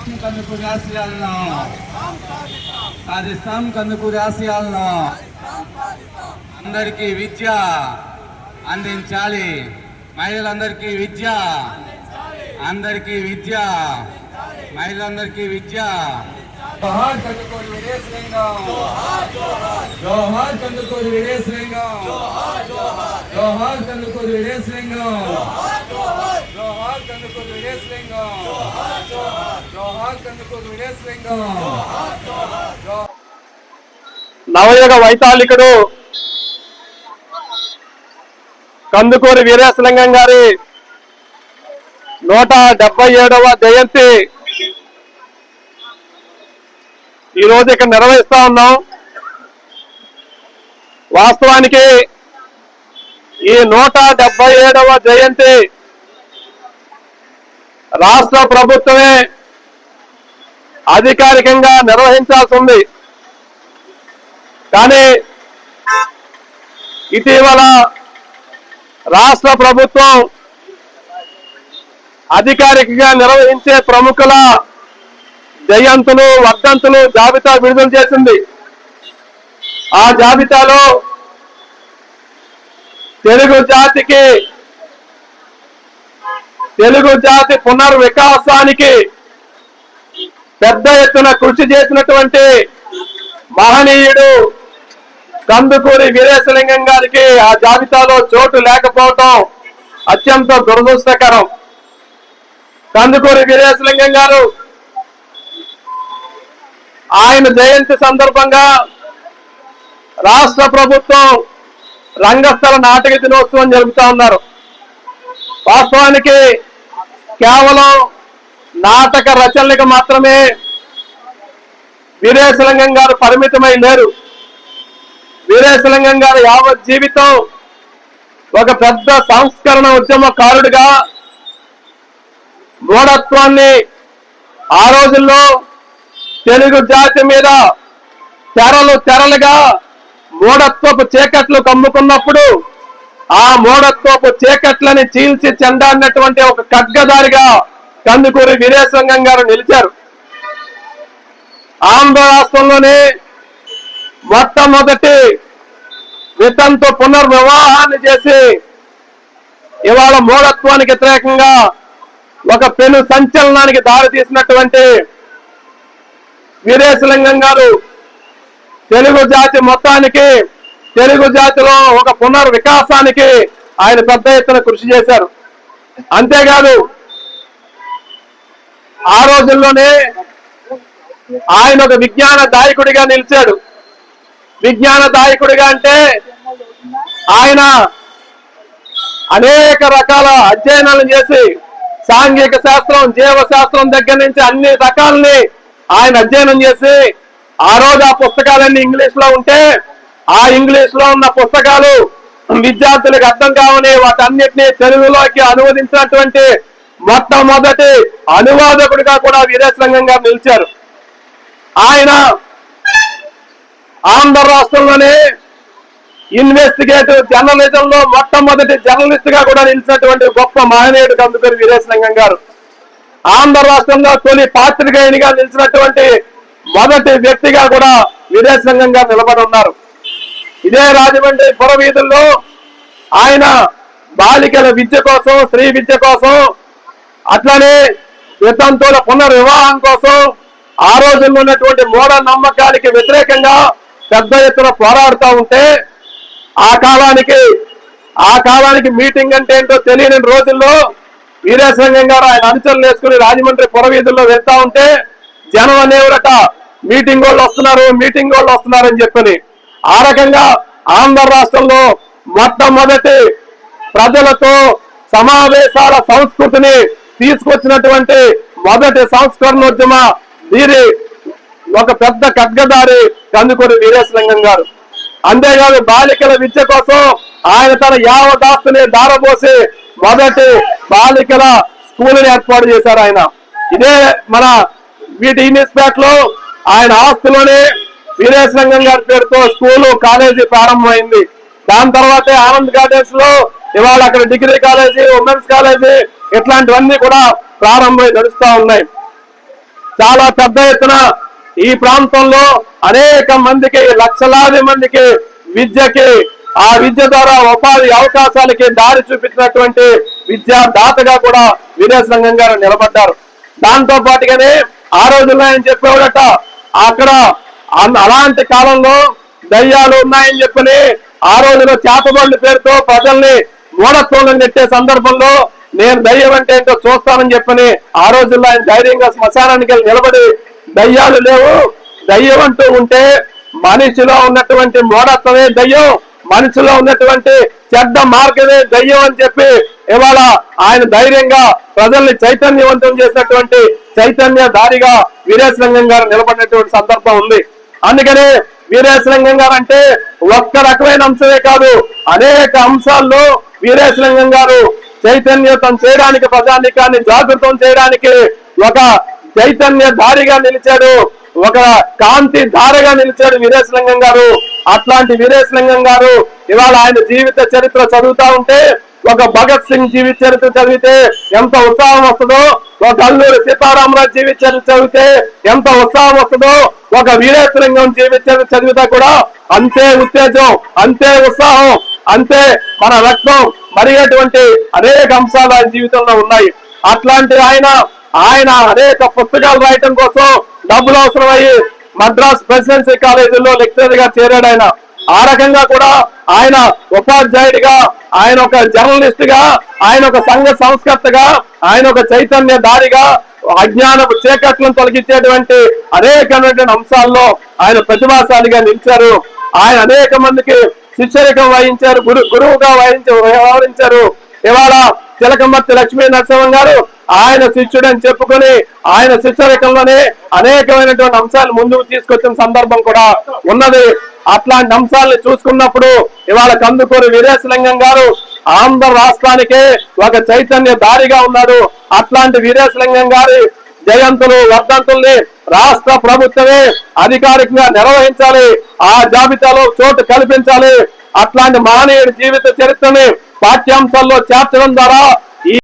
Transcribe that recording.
కందుకూరి ఆశయాలను సాధిస్తాం. కందుకూరి ఆశయాలను అందరికీ విద్య అందించాలి. మహిళలందరికీ విద్య, అందరికీ విద్య, మహిళలందరికీ విద్య. జోహార్ కందుకూరి వీరేశలింగం, జోహార్ కందుకూరి వీరేశలింగం, జోహార్ కందుకూరి వీరేశలింగం, జోహార్ కందుకూరి వీరేశలింగం, జోహార్ కందుకూరి వీరేశలింగం. నవయుగ వైతాళికుడు కందుకూరి వీరేశలింగం గారి 177వ జయంతి ఈ రోజు ఇక్కడ నిర్వహిస్తా ఉన్నాం. వాస్తవానికి ఈ 177వ జయంతి రాష్ట్ర ప్రభుత్వమే అధికారికంగా నిర్వహించాల్సి ఉంది. కానీ ఇటీవల రాష్ట్ర ప్రభుత్వం అధికారికంగా నిర్వహించే ప్రముఖుల జయంతులు, వర్ధంతులు జాబితా విడుదల చేసింది. ఆ జాబితాలో తెలుగు జాతి పునర్వికాసానికి పెద్ద ఎత్తున కృషి చేసినటువంటి మహనీయుడు కందుకూరి వీరేశలింగం గారికి ఆ జాబితాలో చోటు లేకపోవటం అత్యంత దురదృష్టకరం. కందుకూరి వీరేశలింగం గారు ఆయన జయంతి సందర్భంగా రాష్ట్ర ప్రభుత్వం రంగస్థల నాటక దినోత్సవం జరుపుతా ఉన్నారు. వాస్తవానికి కేవలం నాటక రచనలకు మాత్రమే వీరేశలింగం గారు పరిమితమై లేరు. వీరేశలింగం గారు యావత్ జీవితం ఒక పెద్ద సంస్కరణ ఉద్యమకారుడిగా మూఢత్వాన్ని ఆ రోజుల్లో తెలుగు జాతి మీద తెరలుగా మూఢత్వపు చీకట్లు కమ్ముకున్నప్పుడు ఆ మూఢత్వపు చీకట్లని చీల్చి చెండాడినటువంటి ఒక ఖడ్గదారిగా కందుకూరి వీరేశలింగం గారు నిలిచారు. ఆంధ్ర రాష్ట్రంలోనే మొట్టమొదటి వితంతు పునర్వివాహాన్ని చేసి ఇవాళ మూఢత్వానికి వ్యతిరేకంగా ఒక పెను సంచలనానికి దారి తీసినటువంటి వీరేశలింగం గారు తెలుగు జాతి మొత్తానికి, తెలుగు జాతిలో ఒక పునర్వికాసానికి ఆయన పెద్ద ఎత్తున కృషి చేశారు. అంతేకాదు ఆ రోజుల్లోనే ఆయన ఒక విజ్ఞాన దాయకుడిగా నిలిచాడు. విజ్ఞాన దాయకుడిగా అంటే ఆయన అనేక రకాల అధ్యయనాలు చేసి సాంఘిక శాస్త్రం, జీవశాస్త్రం దగ్గర నుంచి అన్ని రకాలని ఆయన అధ్యయనం చేసి ఆ రోజు ఆ పుస్తకాలన్నీ ఇంగ్లీష్ లో ఉంటే ఆ ఇంగ్లీష్ లో ఉన్న పుస్తకాలు విద్యార్థులకు అర్థం కావని వాటన్నిటినీ తెలుగులోకి అనువదించినటువంటి మొట్టమొదటి అనువాదకుడిగా కూడా వీరేశలింగం గారు నిలిచారు. ఆయన ఆంధ్ర రాష్ట్రంలోనే ఇన్వెస్టిగేటివ్ జర్నలిజం లో మొట్టమొదటి జర్నలిస్ట్ గా కూడా నిలిచినటువంటి గొప్ప మహనీయుడు కందుకూరి వీరేశలింగం గారు. ఆంధ్ర రాష్ట్రంలో తొలి పాత్రికేయునిగా నిలిచినటువంటి మొదటి వ్యక్తిగా కూడా వీరేశలింగం గారు నిలబడి ఉన్నారు. ఇదే రాజమండ్రి పురవీధుల్లో ఆయన బాలికల విద్య కోసం, స్త్రీ విద్య కోసం, అట్లనే వితంతువుల పునర్వివాహం కోసం ఆ రోజుల్లో ఉన్నటువంటి మూఢ నమ్మకానికి వ్యతిరేకంగా పెద్ద ఎత్తున పోరాడుతూ ఉంటే ఆ కాలానికి మీటింగ్ అంటే ఏంటో తెలియని రోజుల్లో వీరేశలింగం గారు ఆయన అనుచరులు వేసుకుని రాజమండ్రి పురవీధుల్లో వెళ్తా ఉంటే జనం అనేవరట మీటింగ్ వాళ్ళు వస్తున్నారని చెప్పని. ఆ రకంగా ఆంధ్ర రాష్ట్రంలో మొట్టమొదటి ప్రజలతో సమావేశాల సంస్కృతిని తీసుకొచ్చినటువంటి మొదటి సంస్కరణోద్యమ వీరి ఒక పెద్ద ఖడ్గదారి కందుకూరి వీరేశలింగం గారు. అంతేకాదు బాలికల విద్య కోసం ఆయన తన యావదాస్తుని దారబోసి మొదటి బాలికల స్కూల్ని ఏర్పాటు చేశారు ఆయన. ఇదే మన వీటిలో ఆయన ఆస్తులోనే వీరేశలింగం గారి పేరుతో స్కూలు, కాలేజీ ప్రారంభమైంది. దాని తర్వాతే ఆనంద్ గార్డెన్స్ లో ఇవాళ అక్కడ డిగ్రీ కాలేజీ, ఉమెన్స్ కాలేజీ ఇట్లాంటివన్నీ కూడా ప్రారంభమై నడుస్తూ ఉన్నాయి. చాలా పెద్ద ఎత్తున ఈ ప్రాంతంలో అనేక మందికి, లక్షలాది మందికి విద్యకి, ఆ విద్య ద్వారా ఉపాధి అవకాశాలకి దారి చూపించినటువంటి విద్యాదాతగా కూడా వీరేశలింగం గారు నిలబడ్డారు. దాంతో పాటుగానే ఆ రోజుల్లో ఆయన చెప్పేవాడట, అక్కడ అలాంటి కాలంలో దయ్యాలు ఉన్నాయని చెప్పని ఆ రోజులో చేతబడుల పేరుతో ప్రజల్ని మూఢత్వంలో నెట్టే సందర్భంలో నేను దయ్యం అంటే ఏంటో చూస్తానని చెప్పని ఆ రోజుల్లో ఆయన ధైర్యంగా శ్మశానానికి వెళ్ళి నిలబడి, దయ్యాలు లేవు, దయ్యం అంటూ ఉంటే మనిషిలో ఉన్నటువంటి మూఢత్వమే దయ్యం, మనిషిలో ఉన్నటువంటి చెడ్డ మార్గమే దయ్యం అని చెప్పి ఇవాళ ఆయన ధైర్యంగా ప్రజల్ని చైతన్యవంతం చేసినటువంటి చైతన్యధారిగా వీరేశలింగం గారు నిలబడినటువంటి సందర్భం ఉంది. అందుకనే వీరేశలింగం గారు అంటే ఒక్క రకమైన అంశమే కాదు, అనేక అంశాల్లో వీరేశలింగం గారు చైతన్యతం చేయడానికి, ప్రజానీకాన్ని జాగృతం చేయడానికి ఒక చైతన్యధారిగా నిలిచాడు, ఒక కాంతి ధారగా నిలిచాడు వీరేశలింగం గారు. అట్లాంటి వీరేశలింగం గారు ఇవాళ ఆయన జీవిత చరిత్ర చదువుతా ఉంటే, ఒక భగత్ సింగ్ జీవిత చరిత్ర చదివితే ఎంత ఉత్సాహం వస్తుందో, ఒక అల్లూరి సీతారామరాజు జీవిత చరిత్ర చదివితే ఎంత ఉత్సాహం వస్తుందో, ఒక వీరేశలింగం జీవిత చరిత్ర చదివితే కూడా అంతే ఉత్తేజం, అంతే ఉత్సాహం, అంతే మన రక్తం మరిగేటువంటి అనేక అంశాలు ఆయన జీవితంలో ఉన్నాయి. అట్లాంటి ఆయన అనేక పుస్తకాలు రాయటం కోసం డబ్బులు అవసరమయ్యి మద్రాస్ ప్రెసిడెన్సీ కాలేజీలో లెక్చరర్ గా చేరాడు ఆయన. ఆ రకంగా కూడా ఆయన ఉపాధ్యాయుడిగా, ఆయన ఒక జర్నలిస్ట్ గా, ఆయన ఒక సంఘ సంస్కర్తగా, ఆయన ఒక చైతన్య దారిగా, అజ్ఞానపు చీకట్లను తొలగించేటువంటి అనేకమైనటువంటి అంశాల్లో ఆయన ప్రతిభాశాలిగా నిలిచారు. ఆయన అనేక మందికి శిష్యరికం వహించారు, గురువుగా వ్యవహరించారు. ఇవాళ చిలకమర్తి లక్ష్మీ నరసింహం గారు ఆయన శిష్యుడని చెప్పుకొని ఆయన శిష్యరికంలోనే అనేకమైనటువంటి అంశాలు ముందుకు తీసుకొచ్చిన సందర్భం కూడా ఉన్నది. అట్లాంటి అంశాలను చూసుకున్నప్పుడు ఇవాళ కందుకూరి వీరేశలింగం గారు ఆంధ్ర రాష్ట్రానికే ఒక చైతన్య దారిగా ఉన్నాడు. అట్లాంటి వీరేశలింగం గారి జయంతులు, వర్ధంతుల్ని రాష్ట్ర ప్రభుత్వమే అధికారికంగా నిర్వహించాలి, ఆ జాబితాలో చోటు కల్పించాలి. అట్లాంటి మహనీయుడి జీవిత చరిత్రని పాఠ్యాంశాల్లో చేర్చడం ద్వారా